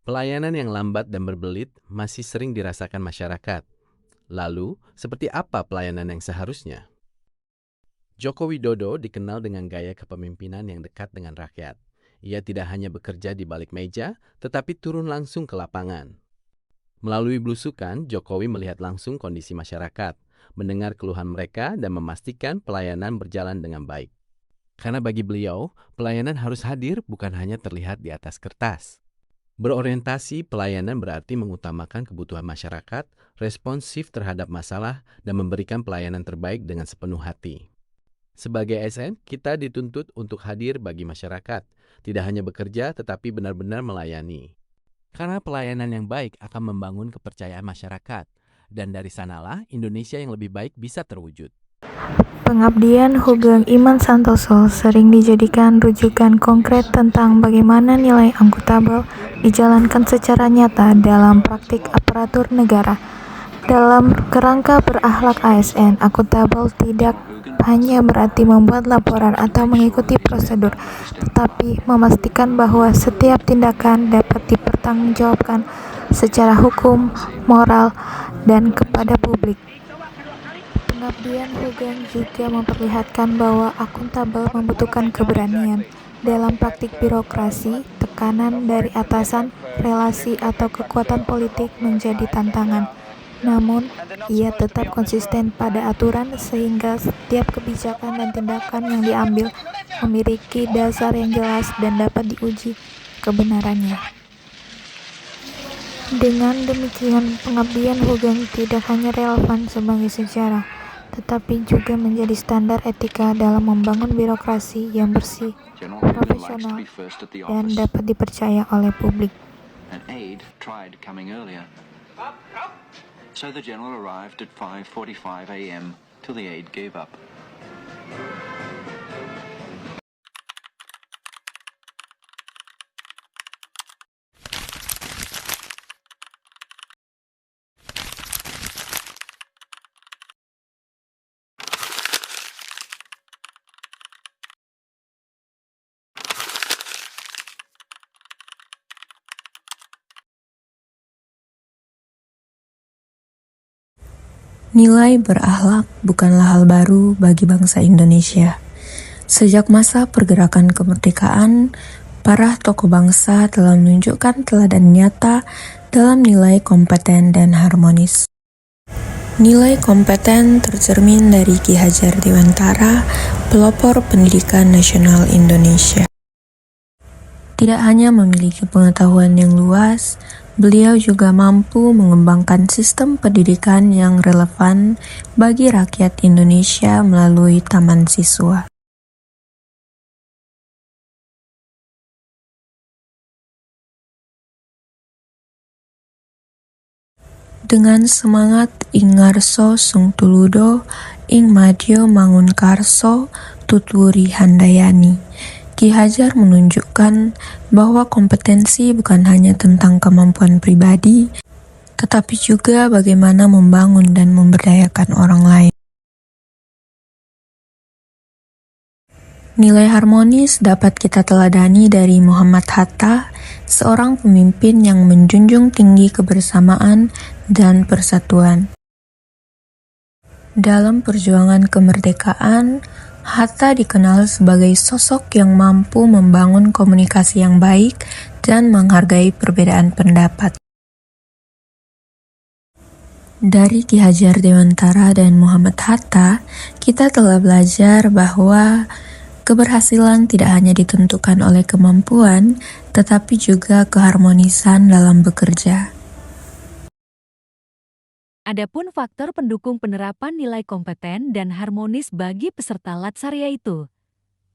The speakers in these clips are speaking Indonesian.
Pelayanan yang lambat dan berbelit masih sering dirasakan masyarakat. Lalu, seperti apa pelayanan yang seharusnya? Joko Widodo dikenal dengan gaya kepemimpinan yang dekat dengan rakyat. Ia tidak hanya bekerja di balik meja, tetapi turun langsung ke lapangan. Melalui belusukan, Jokowi melihat langsung kondisi masyarakat, mendengar keluhan mereka, dan memastikan pelayanan berjalan dengan baik. Karena bagi beliau, pelayanan harus hadir bukan hanya terlihat di atas kertas. Berorientasi pelayanan berarti mengutamakan kebutuhan masyarakat, responsif terhadap masalah, dan memberikan pelayanan terbaik dengan sepenuh hati. Sebagai ASN, kita dituntut untuk hadir bagi masyarakat, tidak hanya bekerja tetapi benar-benar melayani. Karena pelayanan yang baik akan membangun kepercayaan masyarakat, dan dari sanalah Indonesia yang lebih baik bisa terwujud. Pengabdian Hoegeng Imman Santoso sering dijadikan rujukan konkret tentang bagaimana nilai akuntabel dijalankan secara nyata dalam praktik aparatur negara. Dalam kerangka berakhlak ASN, akuntabel tidak hanya berarti membuat laporan atau mengikuti prosedur, tetapi memastikan bahwa setiap tindakan dapat dipertanggungjawabkan secara hukum, moral, dan kepada publik. Pengabdian Hoegeng juga memperlihatkan bahwa akuntabel membutuhkan keberanian. Dalam praktik birokrasi, tekanan dari atasan, relasi, atau kekuatan politik menjadi tantangan. Namun, ia tetap konsisten pada aturan sehingga setiap kebijakan dan tindakan yang diambil memiliki dasar yang jelas dan dapat diuji kebenarannya. Dengan demikian, pengabdian Hoegeng tidak hanya relevan sebagai sejarah, tetapi juga menjadi standar etika dalam membangun birokrasi yang bersih, profesional, dan dapat dipercaya oleh publik. So the general arrived at 5:45 a.m. till the aide gave up. Nilai berakhlak bukanlah hal baru bagi bangsa Indonesia. Sejak masa pergerakan kemerdekaan, para tokoh bangsa telah menunjukkan teladan nyata dalam nilai kompeten dan harmonis. Nilai kompeten tercermin dari Ki Hajar Dewantara, pelopor pendidikan nasional Indonesia. Tidak hanya memiliki pengetahuan yang luas, beliau juga mampu mengembangkan sistem pendidikan yang relevan bagi rakyat Indonesia melalui taman siswa. Dengan semangat ing ngarso sung tuludo, ing madya mangun karso, tuturi handayani, Ki Hajar menunjukkan bahwa kompetensi bukan hanya tentang kemampuan pribadi, tetapi juga bagaimana membangun dan memberdayakan orang lain. Nilai harmonis dapat kita teladani dari Muhammad Hatta, seorang pemimpin yang menjunjung tinggi kebersamaan dan persatuan. Dalam perjuangan kemerdekaan, Hatta dikenal sebagai sosok yang mampu membangun komunikasi yang baik dan menghargai perbedaan pendapat. Dari Ki Hajar Dewantara dan Muhammad Hatta, kita telah belajar bahwa keberhasilan tidak hanya ditentukan oleh kemampuan, tetapi juga keharmonisan dalam bekerja. Adapun faktor pendukung penerapan nilai kompeten dan harmonis bagi peserta Latsar yaitu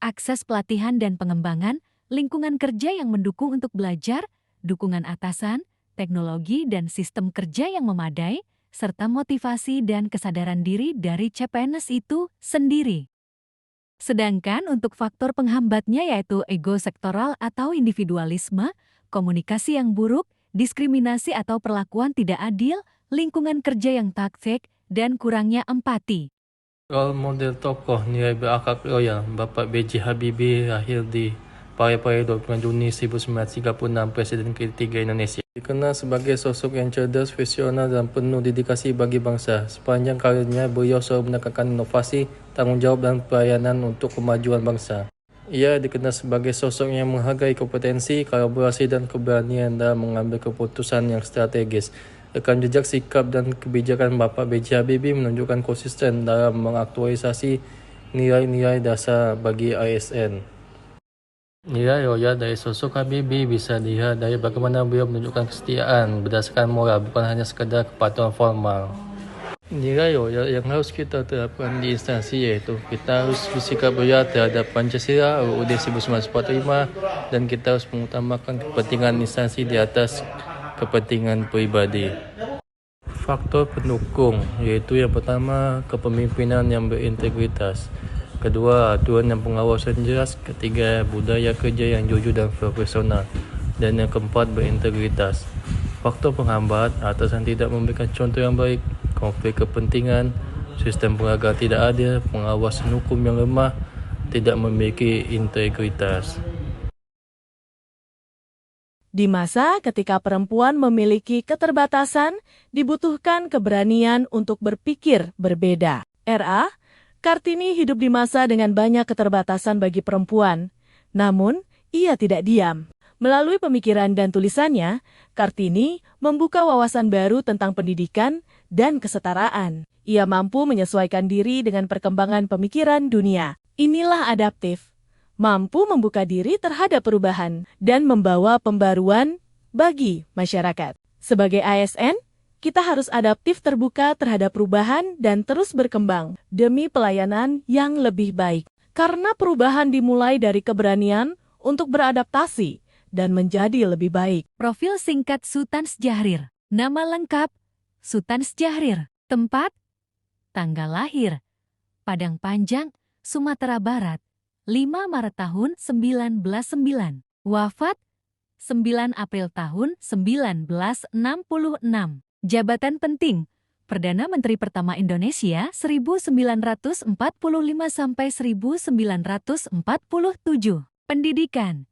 akses pelatihan dan pengembangan, lingkungan kerja yang mendukung untuk belajar, dukungan atasan, teknologi dan sistem kerja yang memadai, serta motivasi dan kesadaran diri dari CPNS itu sendiri. Sedangkan untuk faktor penghambatnya yaitu ego sektoral atau individualisme, komunikasi yang buruk, diskriminasi atau perlakuan tidak adil, lingkungan kerja yang toksik, dan kurangnya empati. Role model tokoh nilai berakhlak loyal Bapak B.J. Habibie lahir di pada 20 Juni 1936 Presiden ketiga Indonesia. Dikenal sebagai sosok yang cerdas, visioner dan penuh dedikasi bagi bangsa. Sepanjang karirnya, beliau selalu menekankan inovasi, tanggungjawab dan pelayanan untuk kemajuan bangsa. Ia dikenal sebagai sosok yang menghargai kompetensi, kolaborasi dan keberanian dalam mengambil keputusan yang strategis. Rekam jejak sikap dan kebijakan Bapak B.J. Habibie menunjukkan konsisten dalam mengaktualisasi nilai-nilai dasar bagi ASN. Nilai loyal dari sosok Habibie bisa dilihat dari bagaimana beliau menunjukkan kesetiaan berdasarkan moral, bukan hanya sekadar kepatuhan formal. Nilai loyal yang harus kita terapkan di instansi yaitu kita harus bersikap loyal terhadap Pancasila, UUD 1945 dan kita harus mengutamakan kepentingan instansi di atas kepentingan pribadi. Faktor pendukung yaitu yang pertama kepemimpinan yang berintegritas, kedua aturan dan pengawasan jelas, ketiga budaya kerja yang jujur dan profesional, dan yang keempat berintegritas. Faktor penghambat atasan tidak memberikan contoh yang baik, konflik kepentingan, sistem peragakan tidak adil, pengawasan hukum yang lemah, tidak memiliki integritas. Di masa ketika perempuan memiliki keterbatasan, dibutuhkan keberanian untuk berpikir berbeda. R.A. Kartini hidup di masa dengan banyak keterbatasan bagi perempuan. Namun, ia tidak diam. Melalui pemikiran dan tulisannya, Kartini membuka wawasan baru tentang pendidikan dan kesetaraan. Ia mampu menyesuaikan diri dengan perkembangan pemikiran dunia. Inilah adaptif, mampu membuka diri terhadap perubahan dan membawa pembaruan bagi masyarakat. Sebagai ASN, kita harus adaptif, terbuka terhadap perubahan dan terus berkembang demi pelayanan yang lebih baik. Karena perubahan dimulai dari keberanian untuk beradaptasi dan menjadi lebih baik. Profil singkat Sultan Sjahrir. Nama lengkap Sultan Sjahrir. Tempat, tanggal lahir Padang Panjang, Sumatera Barat, 5 Maret tahun 1909. Wafat 9 April tahun 1966. Jabatan penting, Perdana Menteri pertama Indonesia 1945 sampai 1947. Pendidikan.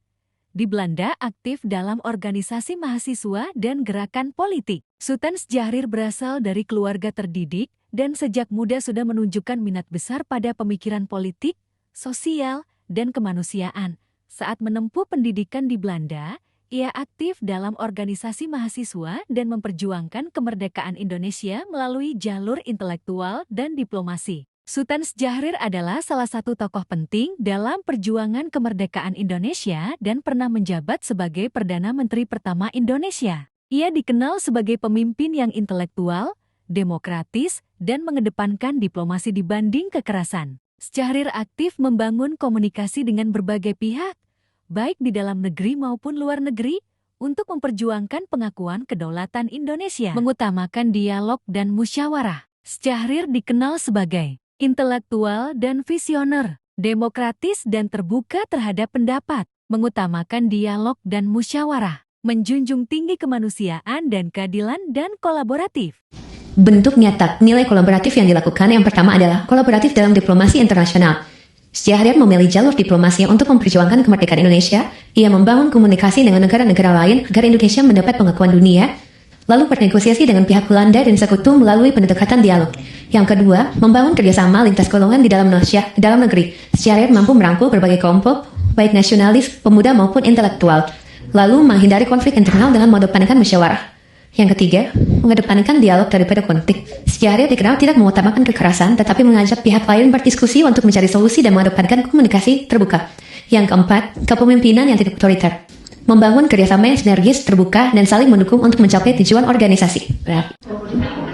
Di Belanda aktif dalam organisasi mahasiswa dan gerakan politik. Sultan Sjahrir berasal dari keluarga terdidik dan sejak muda sudah menunjukkan minat besar pada pemikiran politik, sosial, dan kemanusiaan. Saat menempuh pendidikan di Belanda, ia aktif dalam organisasi mahasiswa dan memperjuangkan kemerdekaan Indonesia melalui jalur intelektual dan diplomasi. Sultan Sjahrir adalah salah satu tokoh penting dalam perjuangan kemerdekaan Indonesia dan pernah menjabat sebagai Perdana Menteri pertama Indonesia. Ia dikenal sebagai pemimpin yang intelektual, demokratis, dan mengedepankan diplomasi dibanding kekerasan. Sjahrir aktif membangun komunikasi dengan berbagai pihak, baik di dalam negeri maupun luar negeri, untuk memperjuangkan pengakuan kedaulatan Indonesia. Mengutamakan dialog dan musyawarah. Sjahrir dikenal sebagai intelektual dan visioner, demokratis dan terbuka terhadap pendapat, mengutamakan dialog dan musyawarah, menjunjung tinggi kemanusiaan dan keadilan dan kolaboratif. Bentuk nyata nilai kolaboratif yang dilakukan yang pertama adalah kolaboratif dalam diplomasi internasional. Sjahrir memilih jalur diplomasi untuk memperjuangkan kemerdekaan Indonesia. Ia membangun komunikasi dengan negara-negara lain agar Indonesia mendapat pengakuan dunia, lalu bernegosiasi dengan pihak Belanda dan sekutu melalui pendekatan dialog. Yang kedua, membangun kerjasama lintas golongan di dalam negeri. Sjahrir mampu merangkul berbagai kelompok, baik nasionalis, pemuda maupun intelektual, lalu menghindari konflik internal dengan mengedepankan musyawarah. Yang ketiga, mengedepankan dialog daripada konflik. Sjahrir dikenal tidak mengutamakan kekerasan, tetapi mengajak pihak lain berdiskusi untuk mencari solusi dan mengedepankan komunikasi terbuka. Yang keempat, kepemimpinan yang tidak otoriter. Membangun kerjasama yang sinergis, terbuka, dan saling mendukung untuk mencapai tujuan organisasi.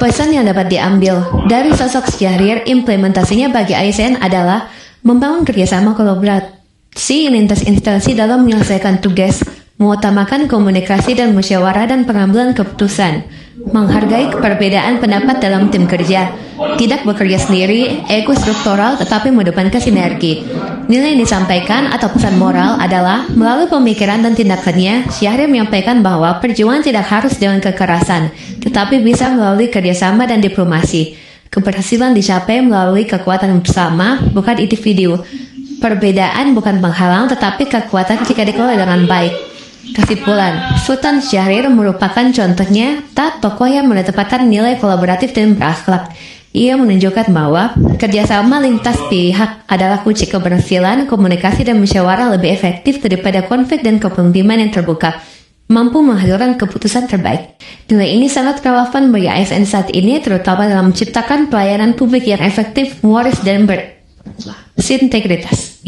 Pesan yang dapat diambil dari sosok Sjahrir, implementasinya bagi ASN adalah membangun kerjasama kolaborasi lintas instansi dalam menyelesaikan tugas, mengutamakan komunikasi dan musyawarah dan pengambilan keputusan, menghargai perbedaan pendapat dalam tim kerja, tidak bekerja sendiri, ego struktural tetapi mengedepankan sinergi. Nilai yang disampaikan atau pesan moral adalah melalui pemikiran dan tindakannya, Sjahrir menyampaikan bahwa perjuangan tidak harus dengan kekerasan, tetapi bisa melalui kerjasama dan diplomasi. Keberhasilan dicapai melalui kekuatan bersama, bukan individu. Perbedaan bukan penghalang tetapi kekuatan jika dikelola dengan baik. Kesimpulan, Sultan Syahrir merupakan contohnya tokoh yang menetapkan nilai kolaboratif dan berakhlak. Ia menunjukkan bahwa kerjasama lintas pihak adalah kunci keberhasilan, komunikasi dan musyawarah lebih efektif daripada konflik dan kepemimpinan yang terbuka, mampu menghasilkan keputusan terbaik. Nilai ini sangat relevan bagi ASN saat ini, terutama dalam menciptakan pelayanan publik yang efektif, waris dan berintegritas.